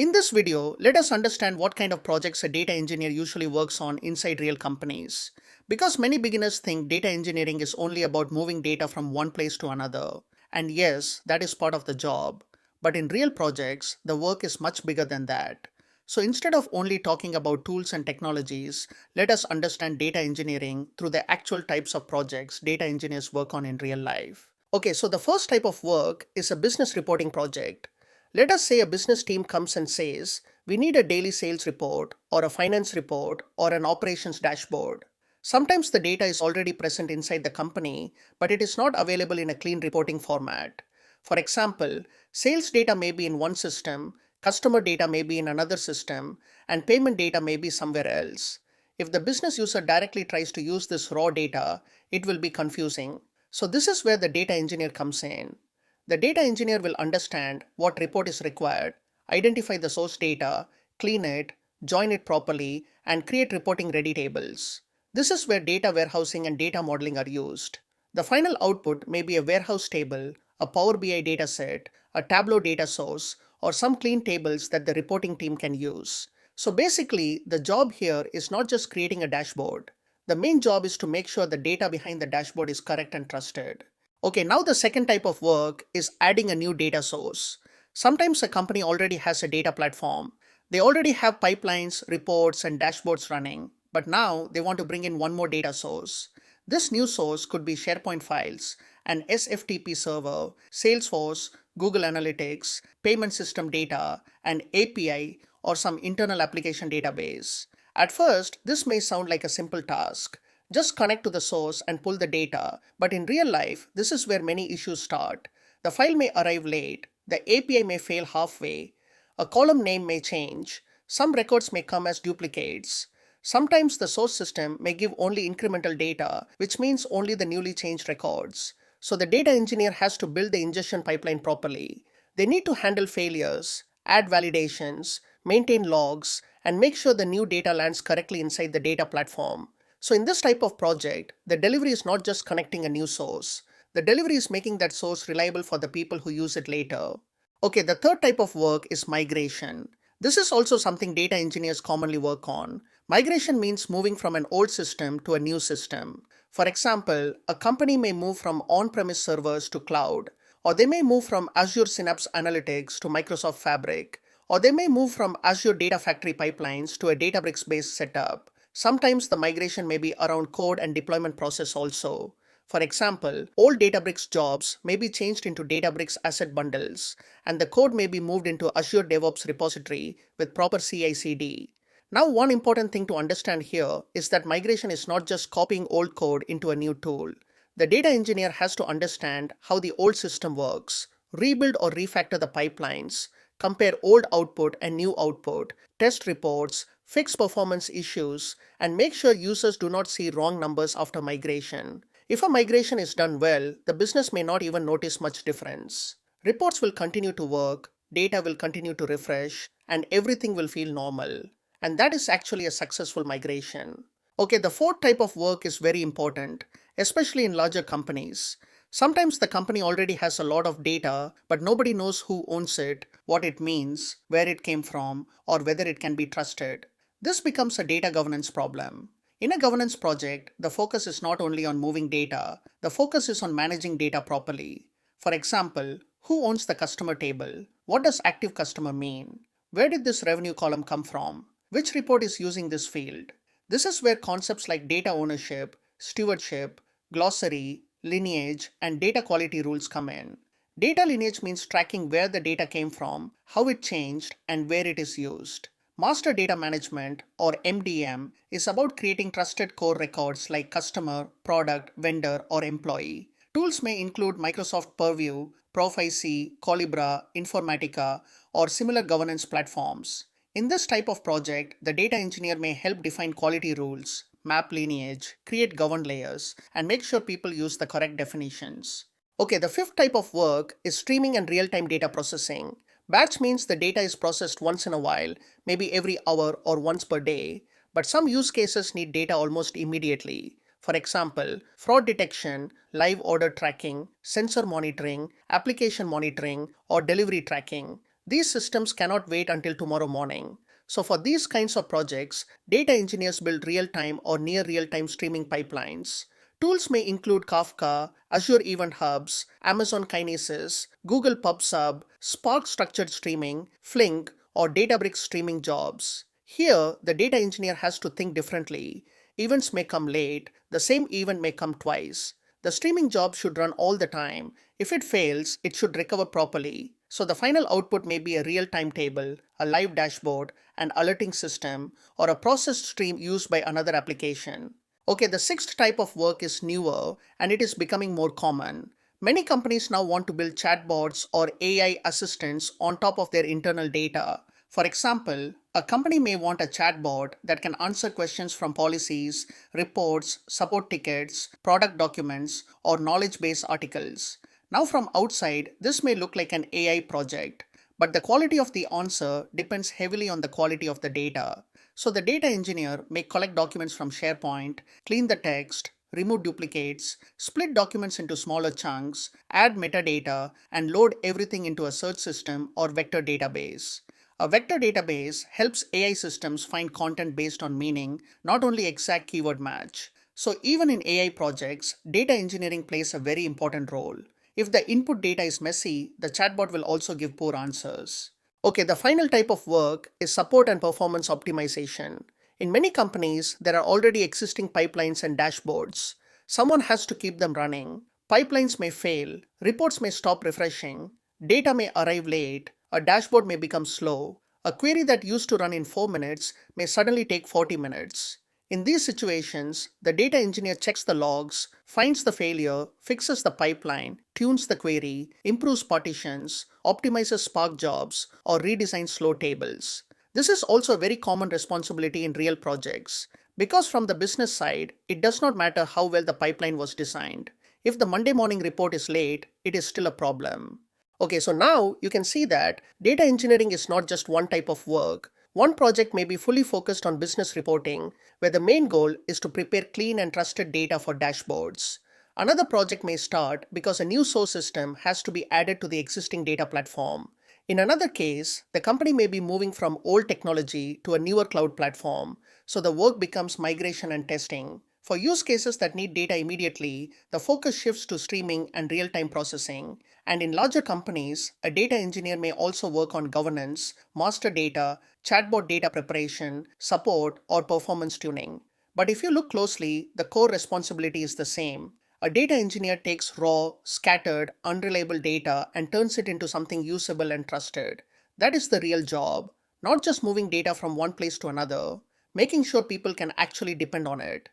In this video, let us understand what kind of projects a data engineer usually works on inside real companies. Because many beginners think data engineering is only about moving data from one place to another. And yes, that is part of the job. But in real projects, the work is much bigger than that. So instead of only talking about tools and technologies, let us understand data engineering through the actual types of projects data engineers work on in real life. Okay, so the first type of work is a business reporting project. Let us say a business team comes and says, we need a daily sales report, or a finance report, or an operations dashboard. Sometimes the data is already present inside the company, but it is not available in a clean reporting format. For example, sales data may be in one system, customer data may be in another system, and payment data may be somewhere else. If the business user directly tries to use this raw data, it will be confusing. So, this is where the data engineer comes in. The data engineer will understand what report is required, identify the source data, clean it, join it properly, and create reporting ready tables. This is where data warehousing and data modeling are used. The final output may be a warehouse table, a Power BI dataset, a Tableau data source, or some clean tables that the reporting team can use. So basically, the job here is not just creating a dashboard. The main job is to make sure the data behind the dashboard is correct and trusted. Okay, now the second type of work is adding a new data source. Sometimes a company already has a data platform. They already have pipelines, reports, and dashboards running, but now they want to bring in one more data source. This new source could be SharePoint files, an SFTP server, Salesforce, Google Analytics, payment system data, an API, or some internal application database. At first, this may sound like a simple task. Just connect to the source and pull the data, but in real life, this is where many issues start. The file may arrive late, the API may fail halfway, a column name may change, some records may come as duplicates. Sometimes the source system may give only incremental data, which means only the newly changed records. So the data engineer has to build the ingestion pipeline properly. They need to handle failures, add validations, maintain logs, and make sure the new data lands correctly inside the data platform. So in this type of project, the delivery is not just connecting a new source. The delivery is making that source reliable for the people who use it later. Okay, the third type of work is migration. This is also something data engineers commonly work on. Migration means moving from an old system to a new system. For example, a company may move from on-premise servers to cloud, or they may move from Azure Synapse Analytics to Microsoft Fabric, or they may move from Azure Data Factory pipelines to a Databricks-based setup. Sometimes the migration may be around code and deployment process also. For example, old Databricks jobs may be changed into Databricks asset bundles, and the code may be moved into Azure DevOps repository with proper CI/CD. Now, one important thing to understand here is that migration is not just copying old code into a new tool. The data engineer has to understand how the old system works, rebuild or refactor the pipelines, compare old output and new output, test reports, fix performance issues, and make sure users do not see wrong numbers after migration. If a migration is done well, the business may not even notice much difference. Reports will continue to work, data will continue to refresh, and everything will feel normal. And that is actually a successful migration. Okay, the fourth type of work is very important, especially in larger companies. Sometimes the company already has a lot of data, but nobody knows who owns it, what it means, where it came from, or whether it can be trusted. This becomes a data governance problem. In a governance project, the focus is not only on moving data, the focus is on managing data properly. For example, who owns the customer table? What does active customer mean? Where did this revenue column come from? Which report is using this field? This is where concepts like data ownership, stewardship, glossary, lineage, and data quality rules come in. Data lineage means tracking where the data came from, how it changed, and where it is used. Master data management, or MDM, is about creating trusted core records like customer, product, vendor, or employee. Tools may include Microsoft Purview, Profici, Colibra, Informatica, or similar governance platforms. In this type of project, the data engineer may help define quality rules, map lineage, create governed layers, and make sure people use the correct definitions. Okay, the fifth type of work is streaming and real-time data processing. Batch means the data is processed once in a while, maybe every hour or once per day, but some use cases need data almost immediately. For example, fraud detection, live order tracking, sensor monitoring, application monitoring, or delivery tracking. These systems cannot wait until tomorrow morning. So, for these kinds of projects, data engineers build real time or near real time streaming pipelines. Tools may include Kafka, Azure Event Hubs, Amazon Kinesis, Google PubSub, Spark Structured Streaming, Flink, or Databricks streaming jobs. Here, the data engineer has to think differently. Events may come late, the same event may come twice. The streaming job should run all the time. If it fails, it should recover properly. So the final output may be a real time table, a live dashboard, an alerting system, or a processed stream used by another application. Okay, the sixth type of work is newer and it is becoming more common. Many companies now want to build chatbots or AI assistants on top of their internal data. For example, a company may want a chatbot that can answer questions from policies, reports, support tickets, product documents, or knowledge base articles. Now, from outside, this may look like an AI project, but the quality of the answer depends heavily on the quality of the data. So, the data engineer may collect documents from SharePoint, clean the text, remove duplicates, split documents into smaller chunks, add metadata, and load everything into a search system or vector database. A vector database helps AI systems find content based on meaning, not only exact keyword match. So, even in AI projects, data engineering plays a very important role. If the input data is messy, the chatbot will also give poor answers. Okay, the final type of work is support and performance optimization. In many companies, there are already existing pipelines and dashboards. Someone has to keep them running. Pipelines may fail, reports may stop refreshing, data may arrive late, a dashboard may become slow. A query that used to run in 4 minutes may suddenly take 40 minutes. In these situations, the data engineer checks the logs, finds the failure, fixes the pipeline, tunes the query, improves partitions, optimizes Spark jobs, or redesigns slow tables. This is also a very common responsibility in real projects. Because from the business side, it does not matter how well the pipeline was designed. If the Monday morning report is late, it is still a problem. Okay, so now you can see that data engineering is not just one type of work. One project may be fully focused on business reporting, where the main goal is to prepare clean and trusted data for dashboards. Another project may start because a new source system has to be added to the existing data platform. In another case, the company may be moving from old technology to a newer cloud platform, so the work becomes migration and testing. For use cases that need data immediately, the focus shifts to streaming and real time processing. And in larger companies, a data engineer may also work on governance, master data, chatbot data preparation, support, or performance tuning. But if you look closely, the core responsibility is the same. A data engineer takes raw, scattered, unreliable data and turns it into something usable and trusted. That is the real job, not just moving data from one place to another, making sure people can actually depend on it.